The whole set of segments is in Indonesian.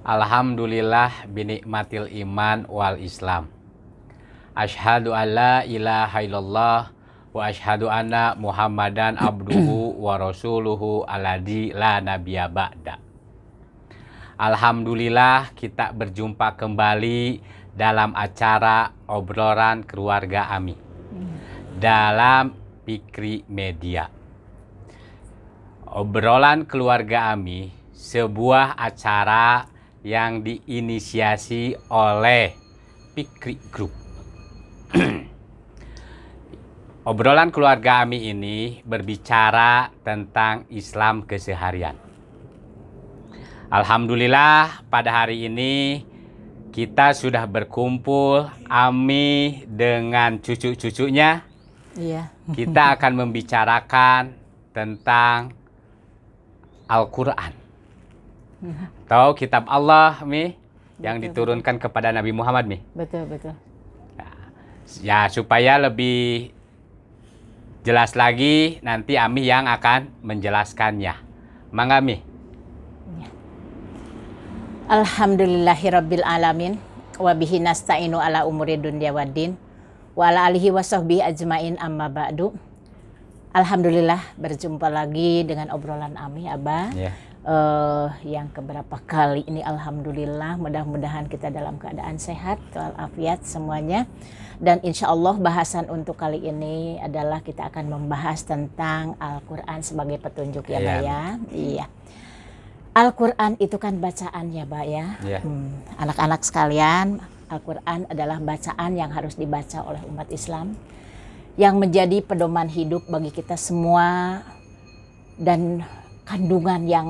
Alhamdulillah binikmatil iman wal Islam. Asyhadu an la ilaha illallah wa asyhadu anna Muhammadan abduhu wa rasuluhu alladzi la nabiyya ba'da. Alhamdulillah kita berjumpa kembali dalam acara obrolan keluarga Ami dalam Fikri Media. Obrolan keluarga Ami sebuah acara yang diinisiasi oleh Fikri Group. Obrolan keluarga Ami ini berbicara tentang Islam keseharian. Alhamdulillah pada hari ini kita sudah berkumpul Ami dengan cucu-cucunya. Iya. Kita akan membicarakan tentang Al-Quran. Atau kitab Allah, Mi, yang diturunkan kepada Nabi Muhammad, Mi. Betul. Ya, supaya lebih jelas lagi nanti Ami yang akan menjelaskannya. Mangga, Mi. Ya. Alhamdulillahirabbil alamin wa bihi nasta'inu ala umuri dunya waddin wa ala alihi wa sahbihi ajmain amma ba'du. Alhamdulillah berjumpa lagi dengan obrolan Ami, Abah. Yeah. Yang keberapa kali ini alhamdulillah, mudah-mudahan kita dalam keadaan sehat walafiat semuanya. Dan insya Allah bahasan untuk kali ini adalah kita akan membahas tentang Al-Quran sebagai petunjuk ya Mbak ya. Iya. Al-Quran itu kan bacaan ya Mbak ya. Anak-anak sekalian, Al-Quran adalah bacaan yang harus dibaca oleh umat Islam, yang menjadi pedoman hidup bagi kita semua, dan kandungan yang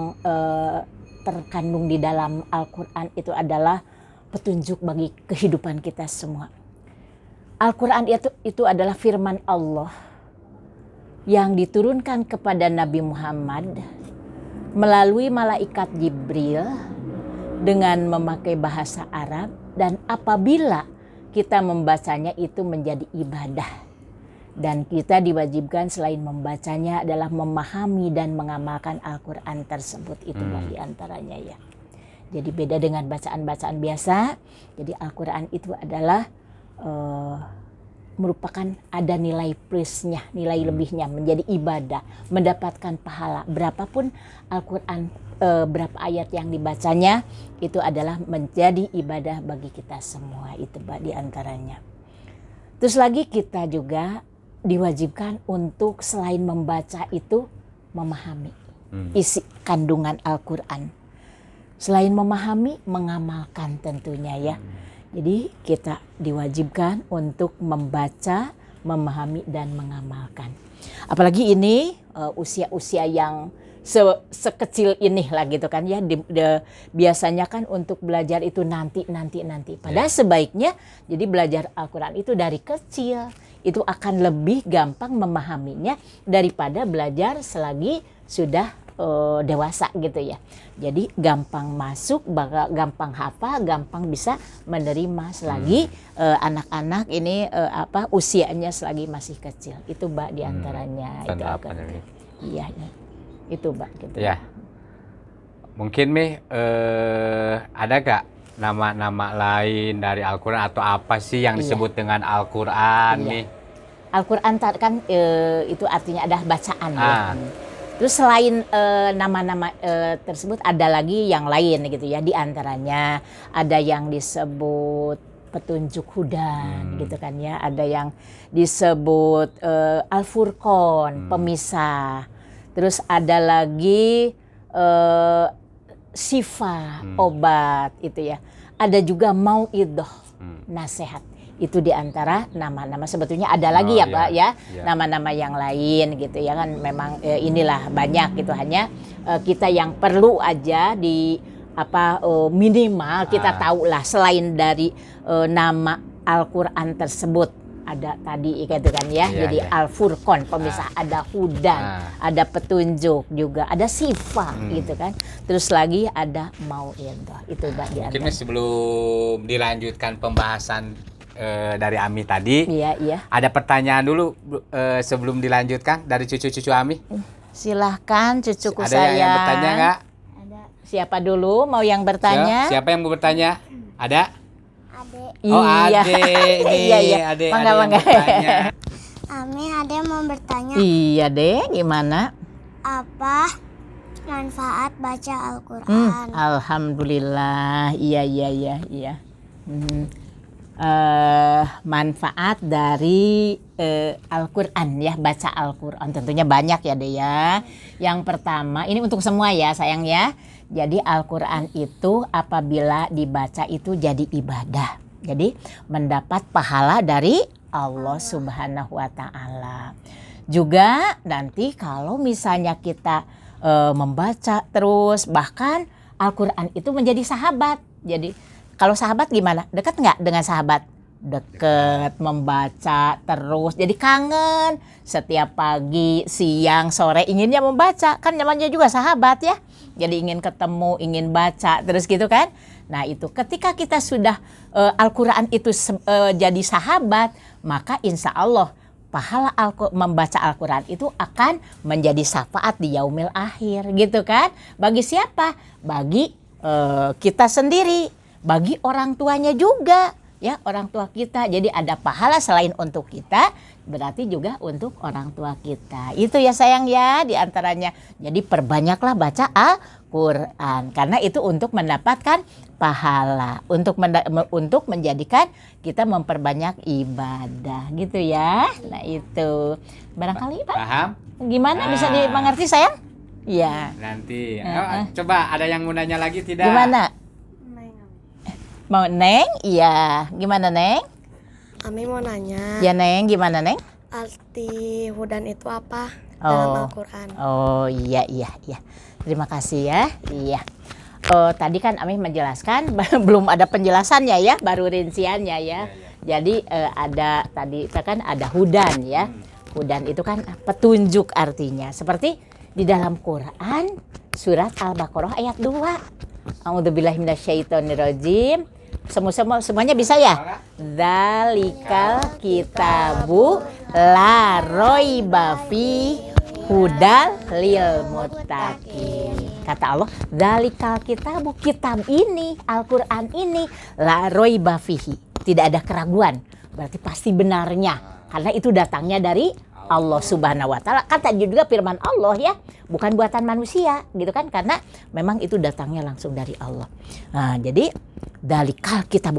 terkandung di dalam Al-Quran itu adalah petunjuk bagi kehidupan kita semua. Al-Quran itu adalah firman Allah yang diturunkan kepada Nabi Muhammad melalui malaikat Jibril dengan memakai bahasa Arab, dan apabila kita membacanya itu menjadi ibadah. Dan kita diwajibkan selain membacanya adalah memahami dan mengamalkan Al-Quran tersebut. Itu di antaranya ya. Jadi beda dengan bacaan-bacaan biasa. Jadi Al-Quran itu adalah merupakan ada nilai plusnya, nilai lebihnya, menjadi ibadah, mendapatkan pahala. Berapapun Al-Quran, berapa ayat yang dibacanya, itu adalah menjadi ibadah bagi kita semua. Itu di antaranya. Terus lagi kita juga diwajibkan untuk selain membaca itu memahami isi kandungan Al-Quran. Selain memahami, mengamalkan tentunya ya. Jadi kita diwajibkan untuk membaca, memahami dan mengamalkan. Apalagi ini usia-usia yang sekecil ini lah gitu kan ya. Biasanya kan untuk belajar itu nanti. Padahal sebaiknya jadi belajar Al-Quran itu dari kecil. Itu akan lebih gampang memahaminya daripada belajar selagi sudah dewasa gitu ya. Jadi gampang masuk, gampang hafal, gampang bisa menerima selagi anak-anak ini usianya selagi masih kecil. Itu Mbak diantaranya. Itu iya. Itu Mbak gitu. Ya. Mungkin Mi ada gak nama-nama lain dari Al-Quran atau apa sih yang disebut dengan Al-Quran nih? Al-Quran kan itu artinya adalah bacaan ya. Terus selain nama-nama tersebut ada lagi yang lain gitu ya. Di antaranya ada yang disebut petunjuk hudan gitu kan ya. Ada yang disebut Al-Furqan, pemisah. Terus ada lagi Sifa, obat itu ya. Ada juga Mauidhah, nasihat. Itu diantara nama-nama, sebetulnya ada lagi ya Pak ya. Nama-nama yang lain gitu ya kan. Memang inilah banyak gitu, hanya kita yang perlu aja di minimal kita tahulah selain dari nama Al-Quran tersebut. Ada tadi gitu kan ya. Jadi Al-Furqan, pemisah, ada hudan, ada petunjuk juga, ada sifat gitu kan. Terus lagi ada Mauidhah. Itu mungkin sebelum dilanjutkan pembahasan dari Ami tadi, ada pertanyaan dulu sebelum dilanjutkan dari cucu-cucu Ami. Silahkan cucuku ada sayang. Ada yang bertanya nggak? Ada. Siapa dulu mau yang bertanya? Siapa yang mau bertanya? Ada? Ade. Oh, Iya. Ade nih. Iya. Ade Mangga, yang mangga. bertanya. Ami ada yang mau bertanya, Iya deh, gimana? apa manfaat baca Al-Quran? Alhamdulillah, iya. Hmm. Manfaat dari Al-Quran ya, baca Al-Quran tentunya banyak ya deh ya. Yang pertama, ini untuk semua ya sayang ya. Jadi Al-Quran itu apabila dibaca itu jadi ibadah. Jadi mendapat pahala dari Allah Subhanahu wa Ta'ala. Juga nanti kalau misalnya kita membaca terus, bahkan Al-Quran itu menjadi sahabat. Jadi kalau sahabat gimana? Dekat nggak dengan sahabat? Deket, membaca terus. Jadi kangen. Setiap pagi, siang, sore inginnya membaca. Kan namanya juga sahabat ya. Jadi ingin ketemu, ingin baca terus gitu kan. Nah itu ketika kita sudah Al-Quran itu jadi sahabat, maka insya Allah pahala membaca Al-Quran itu akan menjadi syafaat di yaumil akhir gitu kan. Bagi siapa? Bagi kita sendiri, bagi orang tuanya juga ya, orang tua kita. Jadi ada pahala selain untuk kita, berarti juga untuk orang tua kita. Itu ya sayang ya diantaranya. Jadi perbanyaklah baca Al-Quran karena itu untuk mendapatkan pahala, untuk menjadikan kita memperbanyak ibadah gitu ya. Nah itu barangkali Pak Paham? gimana bisa dimengerti sayang? Iya. Nanti. Coba ada yang mau nanya lagi tidak? Gimana? Mau Neng? Iya. Gimana Neng? Ami mau nanya, Ya Neng, gimana Neng? arti hudan itu apa dalam Al-Quran? Oh iya. Terima kasih ya. Iya. Tadi kan Ami menjelaskan, belum ada penjelasannya ya, baru rinciannya ya. Jadi ada tadi kan ada hudan ya. Hudan itu kan petunjuk artinya. Seperti di dalam Quran surat Al-Baqarah ayat 2. A'udzubillahi minasyaitonirrajim. Semuanya bisa ya? Dzalikal kitabu la raiba fi hudal lil muttaqin. Kata Allah, dzalikal kitabu, kitab ini, Al-Qur'an ini la raiba fihi, tidak ada keraguan. Berarti pasti benarnya karena itu datangnya dari Allah Subhanahu wa Ta'ala. Kan tadi juga firman Allah ya, bukan buatan manusia gitu kan, karena memang itu datangnya langsung dari Allah. Nah, jadi dalikal kitab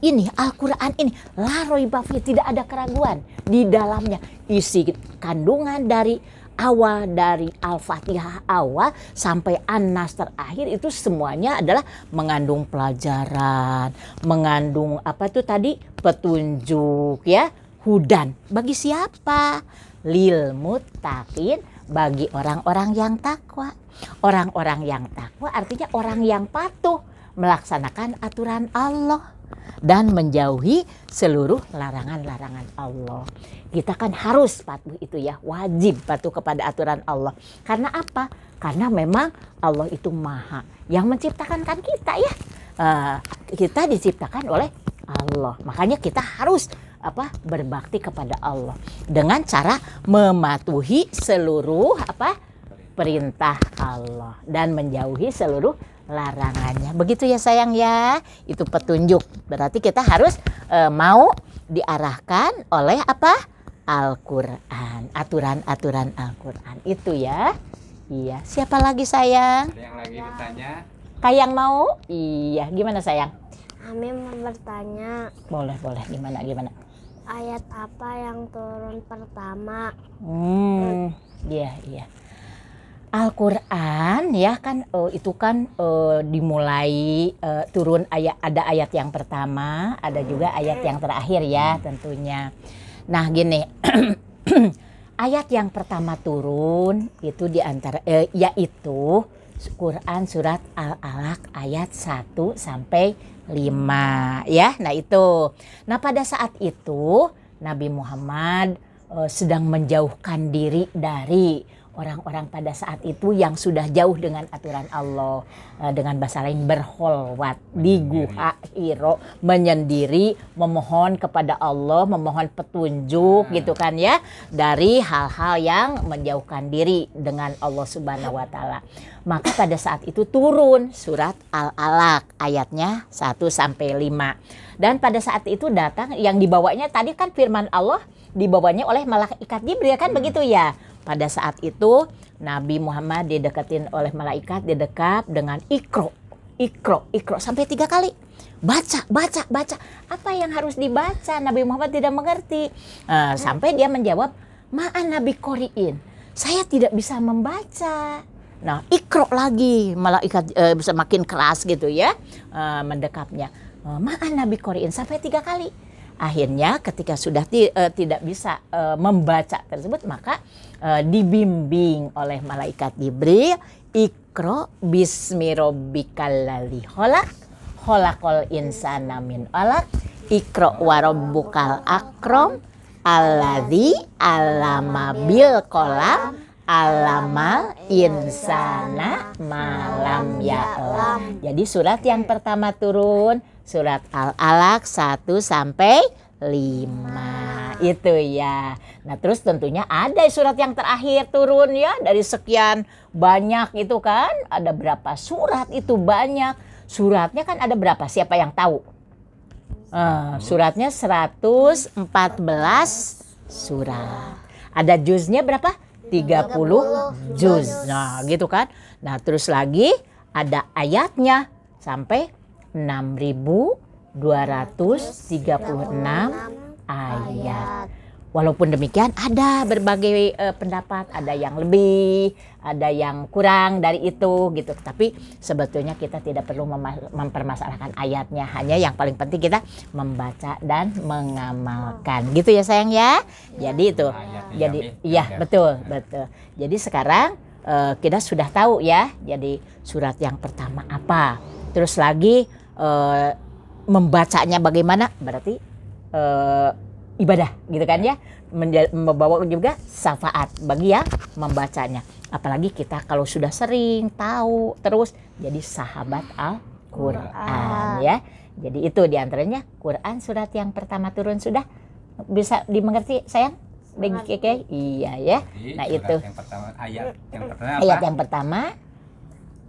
ini, Al-Quran ini la raiba fihi, tidak ada keraguan di dalamnya. Isi kandungan dari awal, dari Al-Fatihah awal sampai An-Nas terakhir itu semuanya adalah mengandung pelajaran, mengandung apa itu tadi, petunjuk ya. Hudan bagi siapa? Lil muttaqin, bagi orang-orang yang takwa. Orang-orang yang takwa artinya orang yang patuh melaksanakan aturan Allah dan menjauhi seluruh larangan-larangan Allah. Kita kan harus patuh itu ya, wajib patuh kepada aturan Allah. Karena apa? Karena memang Allah itu maha yang menciptakan kan kita ya. Kita diciptakan oleh Allah. Makanya kita harus berbakti kepada Allah dengan cara mematuhi seluruh perintah Allah dan menjauhi seluruh larangannya. Begitu ya sayang ya. Itu petunjuk. Berarti kita harus mau diarahkan oleh Al-Qur'an, aturan-aturan Al-Qur'an. Itu ya. Iya. Siapa lagi sayang? Ada yang lagi bertanya? Kayang mau? Iya. Gimana sayang? Ami mau bertanya, Boleh. Gimana? ayat apa yang turun pertama? Iya. Al-Qur'an ya kan itu kan dimulai turun ada ayat yang pertama, ada juga ayat yang terakhir ya tentunya. Nah gini, ayat yang pertama turun itu yaitu Quran surat Al-Alaq ayat 1 sampai 5 ya. Nah itu. Nah pada saat itu Nabi Muhammad sedang menjauhkan diri dari orang-orang pada saat itu yang sudah jauh dengan aturan Allah, dengan bahasa lain berholwat di Guha Hiro, menyendiri, memohon kepada Allah, memohon petunjuk gitu kan ya, dari hal-hal yang menjauhkan diri dengan Allah Subhanahu wa taala. Maka pada saat itu turun surat Al-Alaq ayatnya 1 sampai 5. Dan pada saat itu datang yang dibawanya tadi kan firman Allah dibawanya oleh malaikat Jibril kan begitu ya. Pada saat itu Nabi Muhammad dideketin oleh malaikat, didekap dengan Iqra sampai 3 kali. Baca. Apa yang harus dibaca? Nabi Muhammad tidak mengerti. Sampai dia menjawab, "Ma'an Nabi Qori'in. Saya tidak bisa membaca." Nah, Iqra lagi, malaikat semakin keras gitu ya mendekapnya. "Ma'an Nabi Qori'in" sampai 3 kali. Akhirnya ketika sudah tidak bisa membaca tersebut, maka dibimbing oleh malaikat Jibril, "Iqra bismi rabbikal ladzi khalaq, khalaqal insana min 'alaq, Iqra wa rabbukal akram, alladzi 'allama bil qalam, 'allamal insana malam ya'lam." Jadi surat yang pertama turun surat Al-Alaq 1 sampai 5 itu ya. Nah terus tentunya ada surat yang terakhir turun ya, dari sekian banyak itu kan, ada berapa surat itu banyak. Suratnya kan ada berapa? Siapa yang tahu? Suratnya 114 surat. Ada juznya berapa? 30 juz. Nah gitu kan. Nah terus lagi ada ayatnya sampai 6.236 ayat. Walaupun demikian ada berbagai pendapat, ada yang lebih, ada yang kurang dari itu gitu. Tapi sebetulnya kita tidak perlu mempermasalahkan ayatnya, hanya yang paling penting kita membaca dan mengamalkan. Gitu ya sayang ya. Jadi itu. Jadi iya betul. Jadi sekarang kita sudah tahu ya. Jadi surat yang pertama apa? Terus lagi membacanya bagaimana? Berarti ibadah gitu kan ya, membawa juga syafaat bagi yang membacanya. Apalagi kita kalau sudah sering tahu terus jadi sahabat Al-Quran ya. Jadi itu diantaranya Quran surat yang pertama turun sudah bisa dimengerti sayang? Bagi Keke? Iya ya. Nah itu ayat yang pertama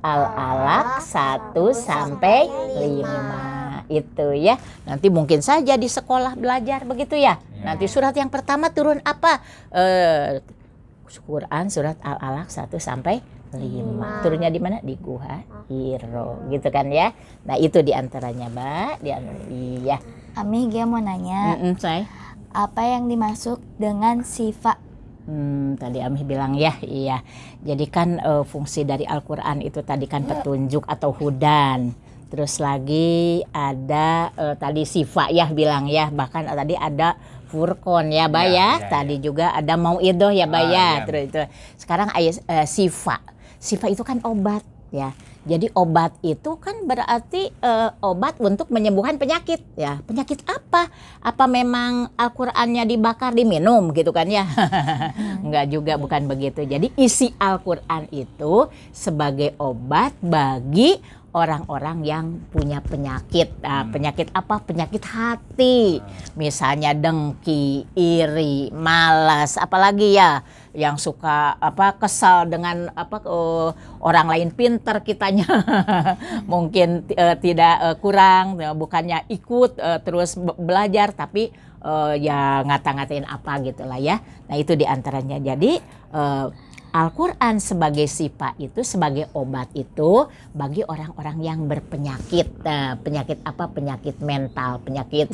Al-Alaq 1 sampai 5 itu ya. Nanti mungkin saja di sekolah belajar begitu ya. Nanti surat yang pertama turun apa? Quran surat Al-Alaq 1 sampai 5. Turunnya di mana? Di Guha Hiro gitu kan ya. Nah itu diantaranya Mbak. Iya. Ami dia mau nanya. Say. Apa yang dimaksud dengan sifat? Tadi Amih bilang ya, iya. Jadi kan fungsi dari Al-Quran itu tadi kan petunjuk atau hudan. Terus lagi ada tadi sifat ya bilang ya. Bahkan tadi ada furqon ya Mbak ya. Tadi juga ada mau'idoh ya Mbak ya. Terus itu. Sekarang sifat. Sifat itu kan obat ya. Jadi obat itu kan berarti obat untuk menyembuhkan penyakit ya. Penyakit apa? Apa memang Al-Qur'annya dibakar diminum gitu kan ya? Enggak juga, bukan begitu. Jadi isi Al-Qur'an itu sebagai obat bagi orang-orang yang punya penyakit. Nah, penyakit apa? Penyakit hati. Misalnya dengki, iri, malas, apalagi ya yang suka kesal dengan orang lain pintar kitanya. Mungkin tidak kurang, bukannya ikut terus belajar tapi ya ngata-ngatain apa gitulah ya. Nah, itu diantaranya. Jadi Al-Quran sebagai sifat itu, sebagai obat itu bagi orang-orang yang berpenyakit. Penyakit apa? Penyakit mental, penyakit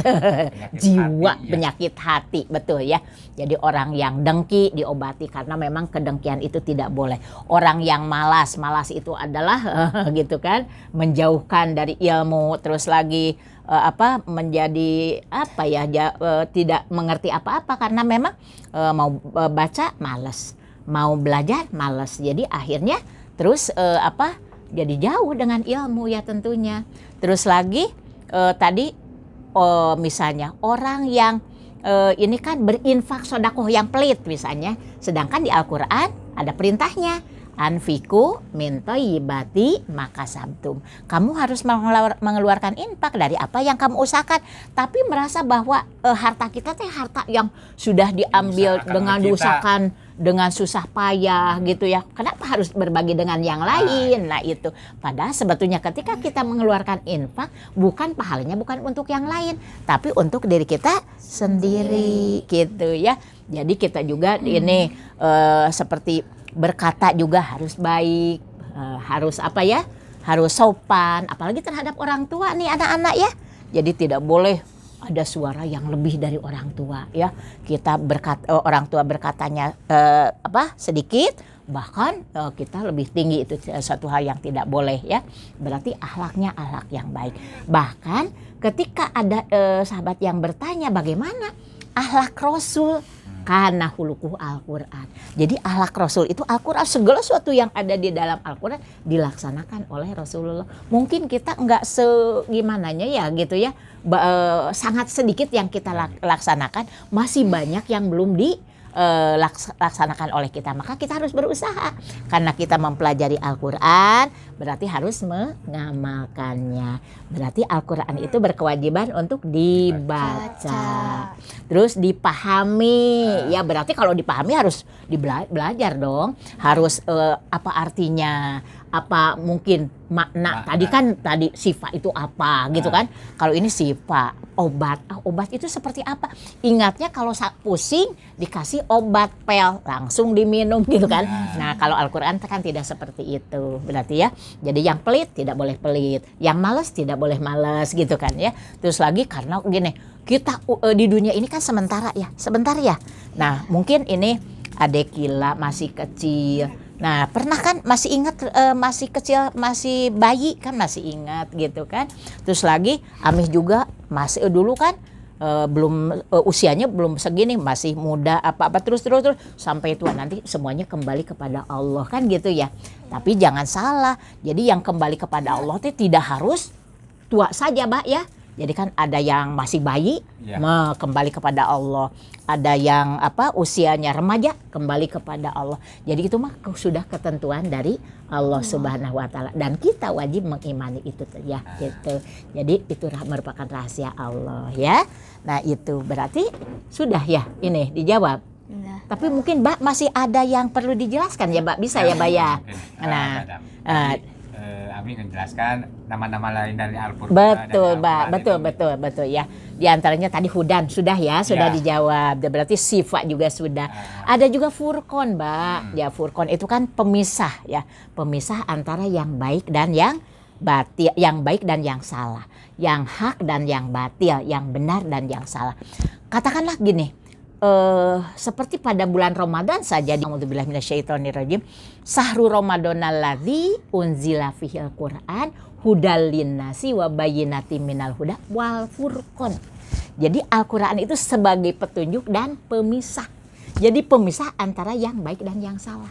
jiwa, hati, penyakit hati, betul ya. Jadi orang yang dengki diobati karena memang kedengkian itu tidak boleh. Orang yang malas itu adalah gitu kan, menjauhkan dari ilmu, terus lagi menjadi tidak mengerti apa-apa karena memang mau baca malas. Mau belajar malas, jadi akhirnya terus jadi jauh dengan ilmu ya tentunya. Terus lagi tadi misalnya orang yang ini kan berinfak sodakoh yang pelit misalnya, sedangkan di Al-Quran ada perintahnya. Anfiku min thayyibati makasabtum. Kamu harus mengeluarkan infak dari apa yang kamu usahakan. Tapi merasa bahwa harta kita teh harta yang sudah diambil dengan diusahakan dengan susah payah gitu ya. Kenapa harus berbagi dengan yang lain? Nah itu. Padahal sebetulnya ketika kita mengeluarkan infak, bukan pahalanya bukan untuk yang lain, tapi untuk diri kita sendiri gitu ya. Jadi kita juga ini seperti berkata juga harus baik, harus apa ya, harus sopan, apalagi terhadap orang tua nih anak-anak ya. Jadi tidak boleh ada suara yang lebih dari orang tua ya. Kita orang tua berkatanya sedikit, bahkan kita lebih tinggi, itu satu hal yang tidak boleh ya. Berarti akhlaknya akhlak yang baik. Bahkan ketika ada sahabat yang bertanya bagaimana akhlak Rasul, karena hulukuh Al-Quran. Jadi akhlak Rasul itu Al-Quran, segala sesuatu yang ada di dalam Al-Quran dilaksanakan oleh Rasulullah. Mungkin kita enggak segimananya ya gitu ya, sangat sedikit yang kita laksanakan, masih banyak yang belum dilaksanakan oleh kita. Maka kita harus berusaha, karena kita mempelajari Al-Quran berarti harus mengamalkannya. Berarti Al-Quran itu berkewajiban untuk dibaca, terus dipahami ya. Berarti kalau dipahami harus belajar dong, harus apa artinya, apa mungkin makna. Tadi sifat itu apa gitu kan. Kalau ini sifat, obat. Obat itu seperti apa? Ingatnya kalau pusing dikasih obat pel, langsung diminum gitu kan. Nah kalau Al-Quran kan tidak seperti itu. Berarti ya, jadi yang pelit tidak boleh pelit, yang malas tidak boleh malas gitu kan ya. Terus lagi karena gini, kita di dunia ini kan sebentar ya. Nah mungkin ini adek Kila masih kecil. Nah pernah kan masih ingat masih kecil, masih bayi kan masih ingat gitu kan. Terus lagi Amih juga masih dulu kan belum usianya belum segini, masih muda apa terus sampai tua, nanti semuanya kembali kepada Allah kan gitu ya. Tapi jangan salah, jadi yang kembali kepada Allah itu tidak harus tua saja Mbak ya. Jadi kan ada yang masih bayi kembali kepada Allah, ada yang usianya remaja kembali kepada Allah. Jadi itu mah sudah ketentuan dari Allah Subhanahu wa taala, dan kita wajib mengimani itu ya gitu. Jadi itu merupakan rahasia Allah ya. Nah itu berarti sudah ya ini dijawab. Nah. Tapi mungkin Mbak masih ada yang perlu dijelaskan ya Mbak, bisa ya Mbak ya. Nah Abi menjelaskan nama-nama lain dari Al-Quran. Betul, Mbak. Betul ya. Di antaranya tadi Hudan sudah dijawab. Berarti sifat juga sudah. Ada juga Furqan, Mbak. Ya, Furqan itu kan pemisah ya. Pemisah antara yang baik dan yang batil, yang baik dan yang salah, yang hak dan yang batil, yang benar dan yang salah. Katakanlah gini, seperti pada bulan Ramadan saja, a'udzubillahi minasyaitonirrajim, sahru ramadhanal ladzi unzila fihil Qur'an hudal linnasi wa bayyinatin minal huda wal furqan. Jadi Al-Qur'an itu sebagai petunjuk dan pemisah. Jadi pemisah antara yang baik dan yang salah.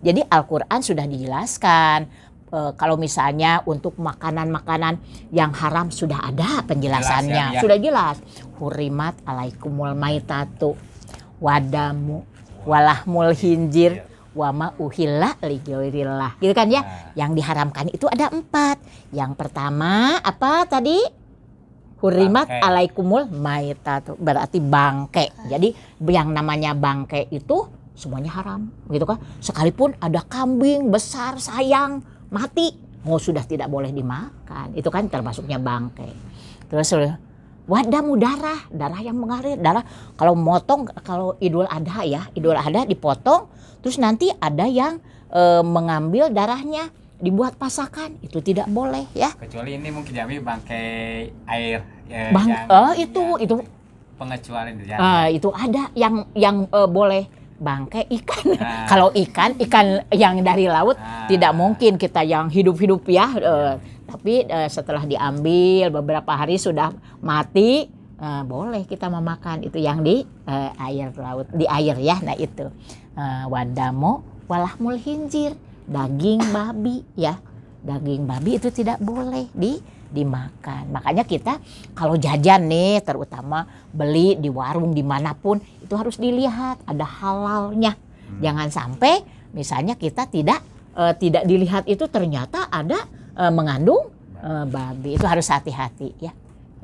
Jadi Al-Qur'an sudah dijelaskan. Kalau misalnya untuk makanan-makanan yang haram sudah ada penjelasannya, sudah jelas. Hurimat alaikumul maitatu wadamu walahmul hinjir wama uhilla ligairillah, gitu kan ya. Yang diharamkan itu ada 4. Yang pertama apa tadi? Hurimat alaikumul maitatu, berarti bangke. Jadi yang namanya bangke itu semuanya haram, gitu kan. Sekalipun ada kambing besar sayang mati, sudah tidak boleh dimakan. Itu kan termasuknya bangke. Terus wadamu darah yang mengalir, darah kalau motong, kalau Idul Adha dipotong, terus nanti ada yang mengambil darahnya dibuat pasakan, itu tidak boleh ya. Kecuali ini mungkin jadi bangkai air. Itu pengecualian ya. Itu ada yang boleh bangkai ikan. Kalau ikan yang dari laut tidak mungkin kita yang hidup-hidup ya. Tapi setelah diambil beberapa hari sudah mati, boleh kita memakan itu yang di air laut, di air ya. Nah itu wadamu walahmul hinjir, daging babi ya. Daging babi itu tidak boleh dimakan. Makanya kita kalau jajan nih, terutama beli di warung dimanapun, itu harus dilihat ada halalnya. Jangan sampai Misalnya kita tidak dilihat itu ternyata ada mengandung babi, itu harus hati-hati ya.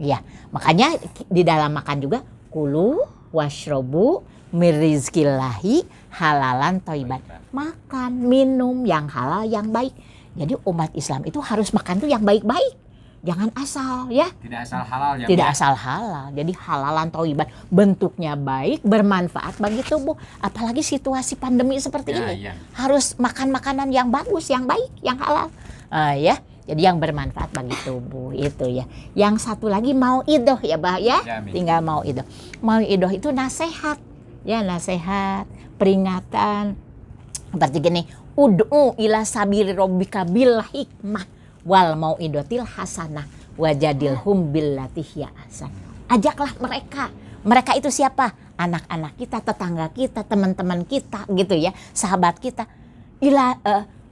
Ya, makanya di dalam makan juga kulu washrobu mirizkillahi halalan thayyiban. Makan, minum yang halal, yang baik. Jadi umat Islam itu harus makan tuh yang baik-baik. Jangan asal ya. Tidak asal halal ya. Tidak asal halal. Jadi halalan thayyiban, bentuknya baik, bermanfaat bagi tubuh. Apalagi situasi pandemi seperti ini. Ya. Harus makan makanan yang bagus, yang baik, yang halal. Ya. Jadi yang bermanfaat bagi tubuh itu ya. Yang satu lagi mau'idoh ya Bah ya. Tinggal mau'idoh. Mau'idoh itu nasihat. Ya, nasihat, peringatan. Berarti gini, ud'u ila sabili rabbika bil hikmah wal mau'idotil hasanah wajadilhum billati hiya ahsan. Ajaklah mereka. Mereka itu siapa? Anak-anak kita, tetangga kita, teman-teman kita gitu ya, sahabat kita.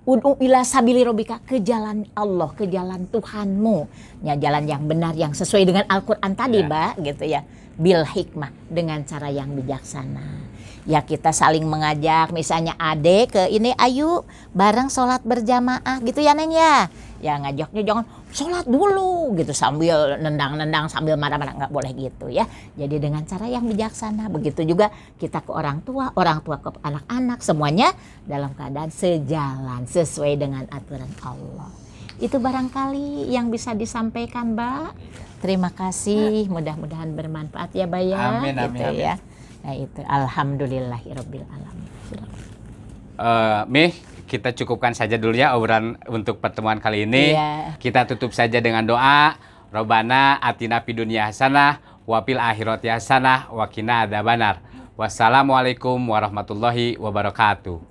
Ud'u ila sabili rabbika, ke jalan Allah, ke jalan Tuhanmu. Ya, jalan yang benar yang sesuai dengan Al-Qur'an tadi, Mbak, gitu ya. Bil hikmah, dengan cara yang bijaksana. Ya kita saling mengajak, misalnya Ade ke ini, ayo bareng sholat berjamaah gitu ya Neng ya. Ya ngajaknya jangan sholat dulu gitu sambil nendang-nendang, sambil marah-marah, nggak boleh gitu ya. Jadi dengan cara yang bijaksana. Begitu juga kita ke orang tua ke anak-anak, semuanya dalam keadaan sejalan, sesuai dengan aturan Allah. Itu barangkali yang bisa disampaikan Mbak. Terima kasih, mudah-mudahan bermanfaat ya Mbak ya. Amin, gitu amin. Ya. Nah itu alhamdulillahirabbil alamin. Mih, kita cukupkan saja dulu ya obrolan untuk pertemuan kali ini. Iya. Kita tutup saja dengan doa. Robbana atina fid dunya hasanah wa fil akhirati hasanah wa qina adzabannar. Wassalamualaikum warahmatullahi wabarakatuh.